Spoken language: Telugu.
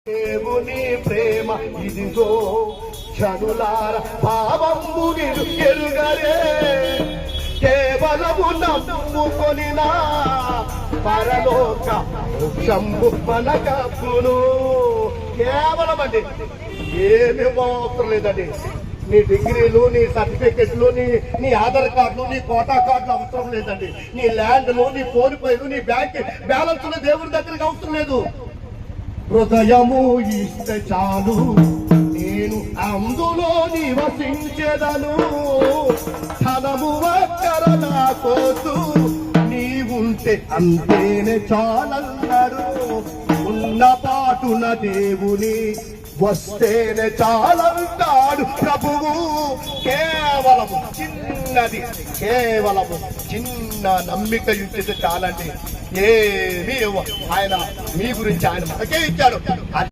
దేవుని ప్రేమ ఇదిగో క్షణులార భావంబుని ఎరుగరే కేవలము నమ్ముకొనినా పరలోక మోక్షంబు మనకప్పును. కేవలం అండి, ఏమి అవసరం లేదండి. నీ డిగ్రీలు, నీ సర్టిఫికెట్లు, నీ ఆధార్ కార్డులు, నీ కోటా కార్డులు అవసరం లేదండి. నీ ల్యాండ్లు, నీ ఫోన్ పేలు, నీ బ్యాంక్ బ్యాలెన్స్ దేవుడి దగ్గరికి అవసరం లేదు. హృదయము ఇస్తే చాలు, నేను అందులో నివసించేదను. ధనము అక్కర నా కోసు, నీవుంటే అంతేనే చాలన్నారు. ఉన్న పాటున దేవుని వస్తేనే చాలంటాడు ప్రభువు. కేవలము చిన్నది, కేవలము చిన్న నమ్మిక ఇచ్చితే చాలండి. ఏమీ ఆయన మీ గురించి ఆయన మనకే ఇచ్చాడు.